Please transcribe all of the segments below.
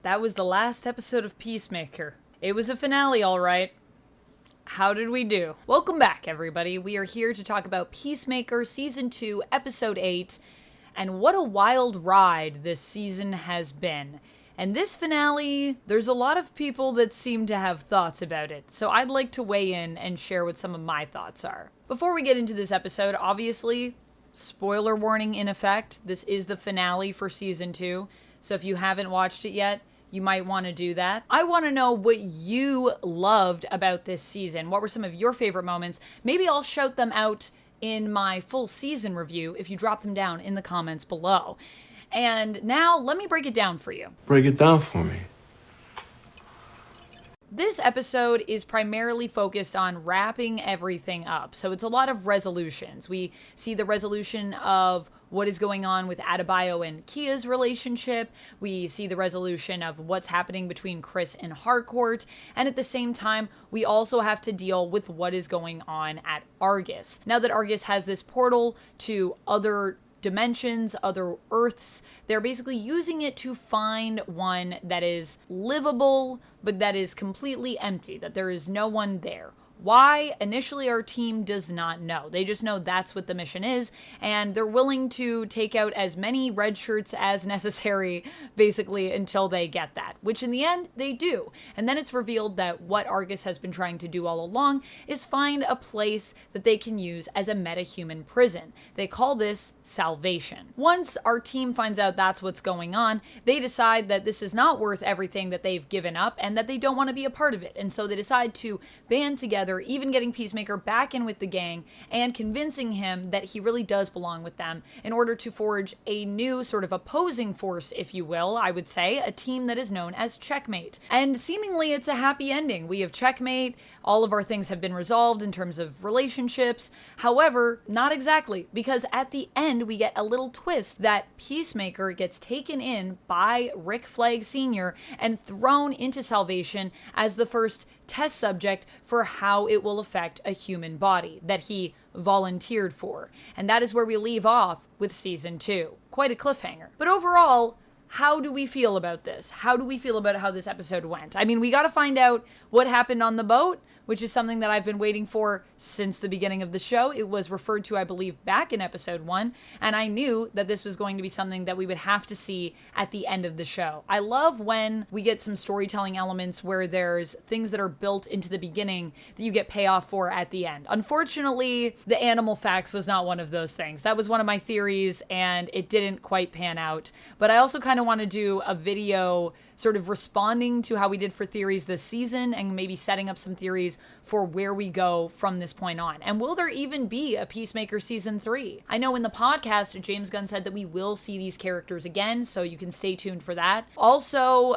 That was the last episode of Peacemaker. It was a finale, all right. How did we do? Welcome back, everybody. We are here to talk about Peacemaker Season 2, Episode 8, and what a wild ride this season has been. And this finale, there's a lot of people that seem to have thoughts about it, so I'd like to weigh in and share what some of my thoughts are. Before we get into this episode, obviously, spoiler warning in effect, this is the finale for Season 2, so if you haven't watched it yet, you might want to do that. I want to know what you loved about this season. What were some of your favorite moments? Maybe I'll shout them out in my full season review if you drop them down in the comments below. And now let me break it down for you. Break it down for me. This episode is primarily focused on wrapping everything up. So it's a lot of resolutions. We see the resolution of what is going on with Adebayo and Kia's relationship. We see the resolution of what's happening between Chris and Harcourt. And at the same time, we also have to deal with what is going on at Argus. Now that Argus has this portal to other dimensions, other Earths, they're basically using it to find one that is livable, but that is completely empty, that there is no one there. Why? Initially, our team does not know. They just know that's what the mission is, and they're willing to take out as many red shirts as necessary, basically, until they get that, which in the end, they do. And then it's revealed that what Argus has been trying to do all along is find a place that they can use as a metahuman prison. They call this salvation. Once our team finds out that's what's going on, they decide that this is not worth everything that they've given up and that they don't want to be a part of it. And so they decide to band together, even getting Peacemaker back in with the gang and convincing him that he really does belong with them in order to forge a new sort of opposing force, if you will, I would say, a team that is known as Checkmate. And seemingly it's a happy ending. We have Checkmate, all of our things have been resolved in terms of relationships. However, not exactly, because at the end we get a little twist that Peacemaker gets taken in by Rick Flag Sr. and thrown into Salvation as the first test subject for how it will affect a human body that he volunteered for. And that is where we leave off with Season 2. Quite a cliffhanger. But overall, how do we feel about this? How do we feel about how this episode went? I mean, we got to find out what happened on the boat, which is something that I've been waiting for since the beginning of the show. It was referred to, I believe, back in episode 1, and I knew that this was going to be something that we would have to see at the end of the show. I love when we get some storytelling elements where there's things that are built into the beginning that you get payoff for at the end. Unfortunately, the animal facts was not one of those things. That was one of my theories, and it didn't quite pan out. But I also kind of want to do a video sort of responding to how we did for theories this season and maybe setting up some theories for where we go from this point on. And will there even be a Peacemaker Season 3? I know in the podcast, James Gunn said that we will see these characters again, so you can stay tuned for that. Also,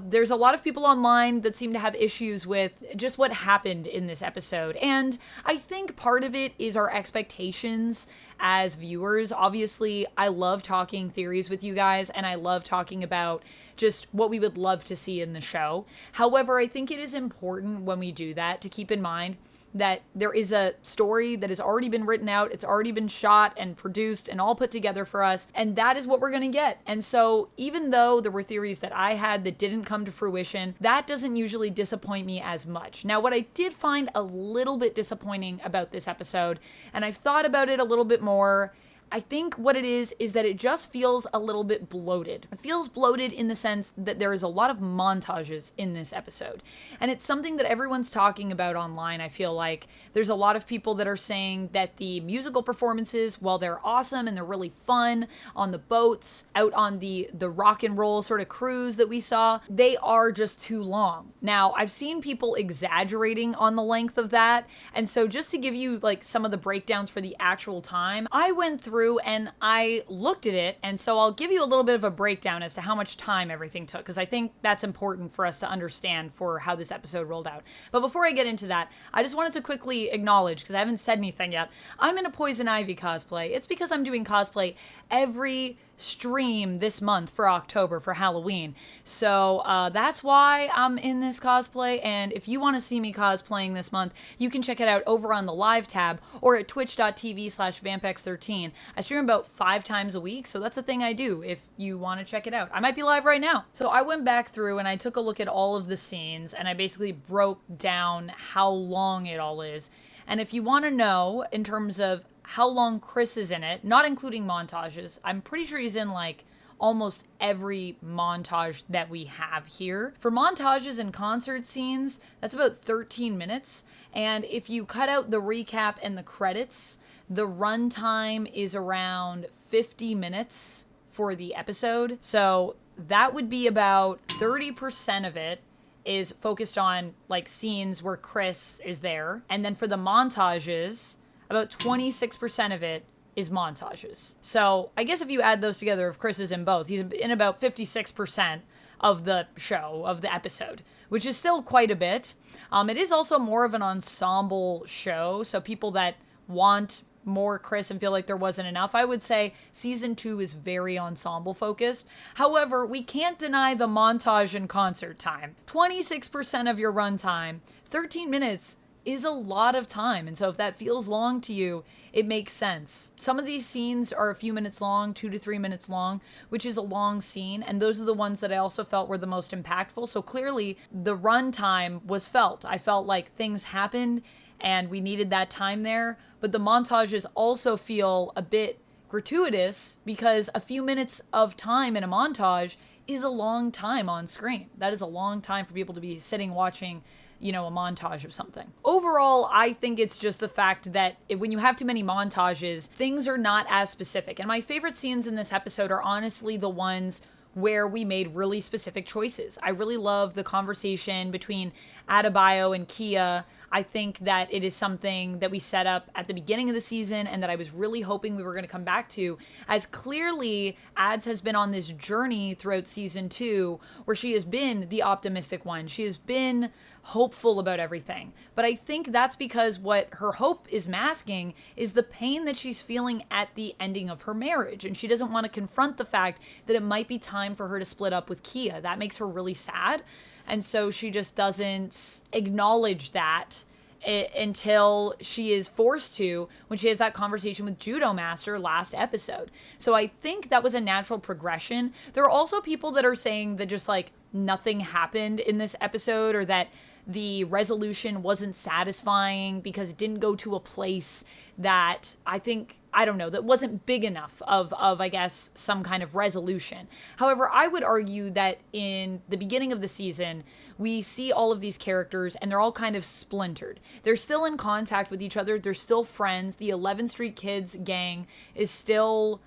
there's a lot of people online that seem to have issues with just what happened in this episode. And I think part of it is our expectations as viewers. Obviously, I love talking theories with you guys, and I love talking about just what we would love to see in the show. However, I think it is important when we do that to keep in mind that there is a story that has already been written out, it's already been shot and produced and all put together for us, and that is what we're going to get. And so even though there were theories that I had that didn't come to fruition, that doesn't usually disappoint me as much. Now, what I did find a little bit disappointing about this episode, and I've thought about it a little bit more, I think what it is that it just feels a little bit bloated. It feels bloated in the sense that there is a lot of montages in this episode. And it's something that everyone's talking about online, I feel like. There's a lot of people that are saying that the musical performances, while they're awesome and they're really fun on the boats, out on the rock and roll sort of cruise that we saw, they are just too long. Now, I've seen people exaggerating on the length of that. And so just to give you like some of the breakdowns for the actual time, I went through and I looked at it, and so I'll give you a little bit of a breakdown as to how much time everything took, because I think that's important for us to understand for how this episode rolled out. But before I get into that, I just wanted to quickly acknowledge, because I haven't said anything yet, I'm in a Poison Ivy cosplay. It's because I'm doing cosplay every stream this month for October for Halloween. So that's why I'm in this cosplay. And if you want to see me cosplaying this month, you can check it out over on the live tab or at twitch.tv/vampex13. I stream about 5 times a week, so that's a thing I do if you want to check it out. I might be live right now. So I went back through and I took a look at all of the scenes and I basically broke down how long it all is. And if you want to know in terms of how long Chris is in it, not including montages, I'm pretty sure he's in like almost every montage that we have here. For montages and concert scenes, that's about 13 minutes. And if you cut out the recap and the credits, the runtime is around 50 minutes for the episode. So that would be about 30% of it is focused on like scenes where Chris is there. And then for the montages, about 26% of it is montages. So I guess if you add those together, if Chris is in both, he's in about 56% of the show, of the episode, which is still quite a bit. It is also more of an ensemble show. So people that want more Chris and feel like there wasn't enough, I would say season 2 is very ensemble focused. However, we can't deny the montage and concert time. 26% of your runtime, 13 minutes is a lot of time. And so if that feels long to you, it makes sense. Some of these scenes are a few minutes long, 2 to 3 minutes long, which is a long scene. And those are the ones that I also felt were the most impactful. So clearly the runtime was felt. I felt like things happened and we needed that time there. But the montages also feel a bit gratuitous because a few minutes of time in a montage is a long time on screen. That is a long time for people to be sitting watching, you know, a montage of something. Overall, I think it's just the fact that when you have too many montages, things are not as specific. And my favorite scenes in this episode are honestly the ones where we made really specific choices. I really love the conversation between Adebayo and Kia. I think that it is something that we set up at the beginning of the season and that I was really hoping we were going to come back to, as clearly Ads has been on this journey throughout season 2 where she has been the optimistic one. She has been hopeful about everything. But I think that's because what her hope is masking is the pain that she's feeling at the ending of her marriage. And she doesn't want to confront the fact that it might be time for her to split up with Kia. That makes her really sad. And so she just doesn't acknowledge that until she is forced to when she has that conversation with Judo Master last episode. So I think that was a natural progression. There are also people that are saying that just like nothing happened in this episode, or that the resolution wasn't satisfying because it didn't go to a place that I don't know, that wasn't big enough of I guess, some kind of resolution. However, I would argue that in the beginning of the season, we see all of these characters and they're all kind of splintered. They're still in contact with each other. They're still friends. The 11th Street Kids gang is still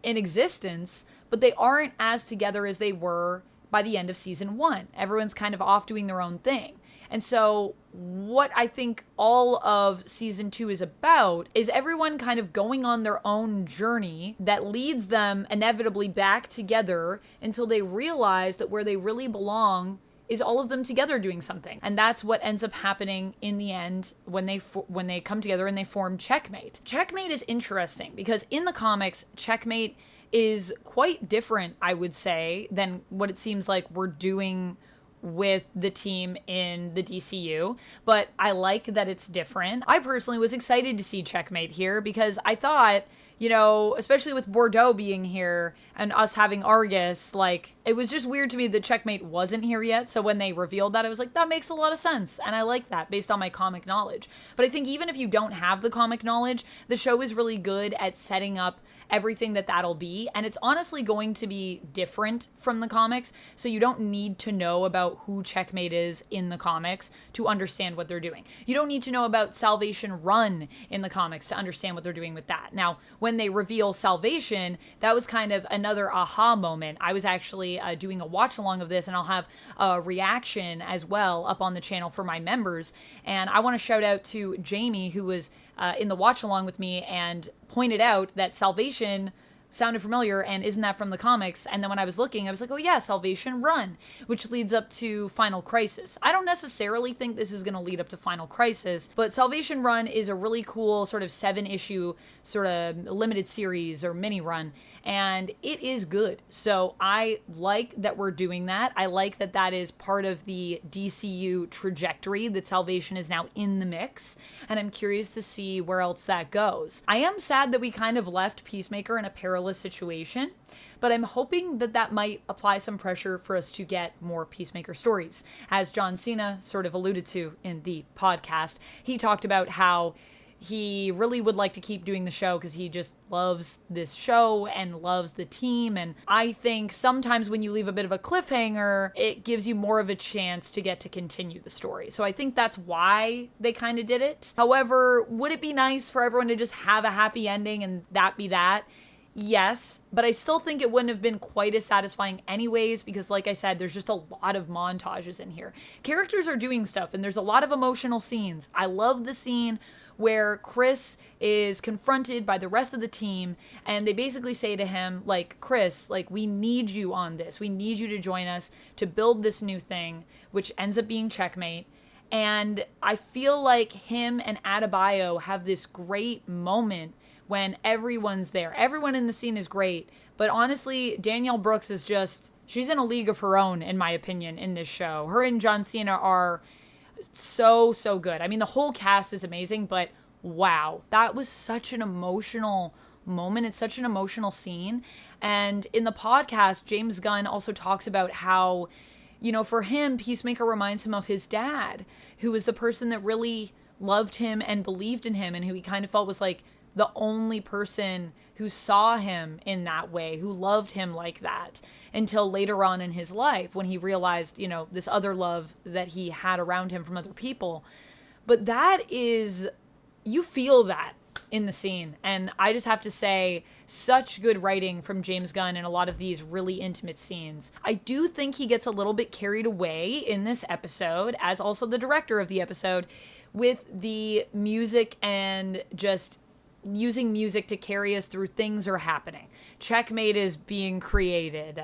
in existence, but they aren't as together as they were by the end of season 1. Everyone's kind of off doing their own thing. And so what I think all of season 2 is about is everyone kind of going on their own journey that leads them inevitably back together until they realize that where they really belong is all of them together doing something. And that's what ends up happening in the end when they come together and they form Checkmate. Checkmate is interesting because in the comics, Checkmate is quite different, I would say, than what it seems like we're doing with the team in the DCU, but I like that it's different. I personally was excited to see Checkmate here because I thought, you know, especially with Bordeaux being here and us having Argus, like, it was just weird to me that Checkmate wasn't here yet. So when they revealed that, I was like, that makes a lot of sense. And I like that based on my comic knowledge. But I think even if you don't have the comic knowledge, the show is really good at setting up everything that'll be. And it's honestly going to be different from the comics. So you don't need to know about who Checkmate is in the comics to understand what they're doing. You don't need to know about Salvation Run in the comics to understand what they're doing with that. Now, when they reveal Salvation, that was kind of another aha moment. I was actually doing a watch along of this, and I'll have a reaction as well up on the channel for my members. And I want to shout out to Jamie, who was in the watch along with me and pointed out that Salvation sounded familiar, and isn't that from the comics? And then when I was looking, I was like, oh yeah, Salvation Run, which leads up to Final Crisis. I don't necessarily think this is going to lead up to Final Crisis, but Salvation Run is a really cool sort of 7-issue sort of limited series or mini run, and it is good. So I like that we're doing that. I like that that is part of the DCU trajectory, that Salvation is now in the mix, and I'm curious to see where else that goes. I am sad that we kind of left Peacemaker in a perilous situation, but I'm hoping that that might apply some pressure for us to get more Peacemaker stories. As John Cena sort of alluded to in the podcast, he talked about how he really would like to keep doing the show because he just loves this show and loves the team. And I think sometimes when you leave a bit of a cliffhanger, it gives you more of a chance to get to continue the story. So I think that's why they kind of did it. However, would it be nice for everyone to just have a happy ending and that be that? Yes, but I still think it wouldn't have been quite as satisfying anyways, because like I said, there's just a lot of montages in here. Characters are doing stuff and there's a lot of emotional scenes. I love the scene where Chris is confronted by the rest of the team and they basically say to him, like, Chris, like, we need you on this. We need you to join us to build this new thing, which ends up being Checkmate. And I feel like him and Adebayo have this great moment when everyone's there. Everyone in the scene is great, but honestly, Danielle Brooks is just, she's in a league of her own, in my opinion, in this show. Her and John Cena are so good. I mean, the whole cast is amazing, but wow, that was such an emotional moment. It's such an emotional scene. And in the podcast, James Gunn also talks about how, you know, for him, Peacemaker reminds him of his dad, who was the person that really loved him and believed in him, and who he kind of felt was like the only person who saw him in that way, who loved him like that, until later on in his life when he realized, you know, this other love that he had around him from other people. But that is, you feel that in the scene. And I just have to say, such good writing from James Gunn in a lot of these really intimate scenes. I do think he gets a little bit carried away in this episode, as also the director of the episode, with the music and just using music to carry us through things are happening. Checkmate is being created.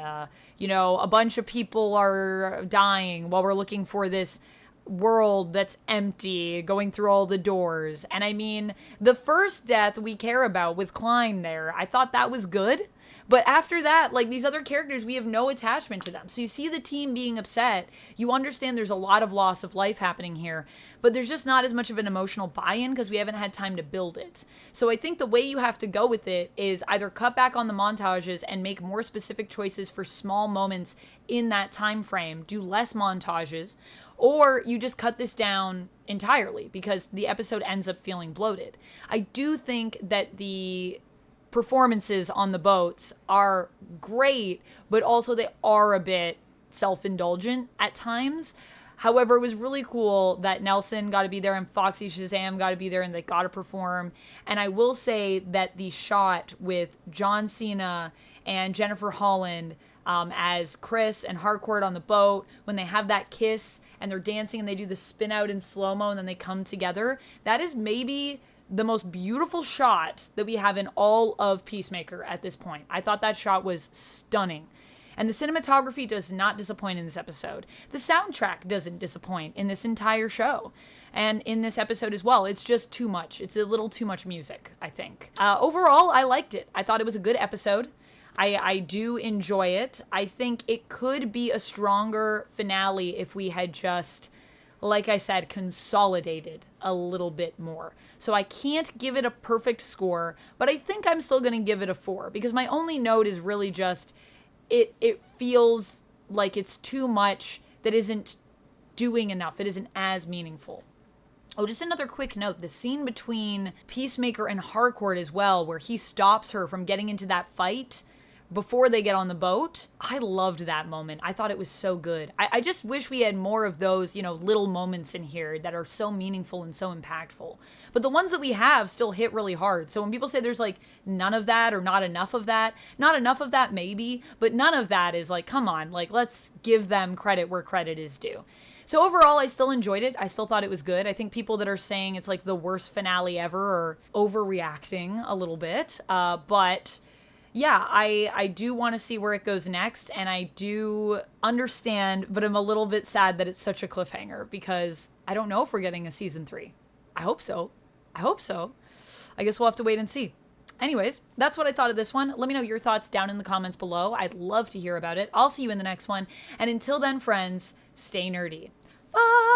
You know, a bunch of people are dying while we're looking for this world that's empty, going through all the doors. And I mean, the first death we care about with Klein there, I thought that was good. But after that, like, these other characters, we have no attachment to them. So you see the team being upset. You understand there's a lot of loss of life happening here, but there's just not as much of an emotional buy-in because we haven't had time to build it. So I think the way you have to go with it is either cut back on the montages and make more specific choices for small moments in that time frame, do less montages, or you just cut this down entirely because the episode ends up feeling bloated. I do think that the performances on the boats are great, but also they are a bit self-indulgent at times. However, it was really cool that Nelson got to be there and Foxy Shazam got to be there and they got to perform. And I will say that the shot with John Cena and Jennifer Holland as Chris and Harcourt on the boat, when they have that kiss and they're dancing and they do the spin out in slow-mo and then they come together, that is maybe the most beautiful shot that we have in all of Peacemaker at this point. I thought that shot was stunning. And the cinematography does not disappoint in this episode. The soundtrack doesn't disappoint in this entire show. And in this episode as well. It's just too much. It's a little too much music, I think. Overall, I liked it. I thought it was a good episode. I do enjoy it. I think it could be a stronger finale if we had just, like I said, consolidated a little bit more. So I can't give it a perfect score, but I think I'm still going to give it a 4 because my only note is really just it feels like it's too much that isn't doing enough. It isn't as meaningful. Oh, just another quick note. The scene between Peacemaker and Harcourt as well, where he stops her from getting into that fight before they get on the boat. I loved that moment. I thought it was so good. I just wish we had more of those, you know, little moments in here that are so meaningful and so impactful. But the ones that we have still hit really hard. So when people say there's like none of that or not enough of that maybe, but none of that is like, come on, like let's give them credit where credit is due. So overall, I still enjoyed it. I still thought it was good. I think people that are saying it's like the worst finale ever are overreacting a little bit. But Yeah, I do want to see where it goes next, and I do understand, but I'm a little bit sad that it's such a cliffhanger because I don't know if we're getting a season 3. I hope so. I hope so. I guess we'll have to wait and see. Anyways, that's what I thought of this one. Let me know your thoughts down in the comments below. I'd love to hear about it. I'll see you in the next one. And until then, friends, stay nerdy. Bye!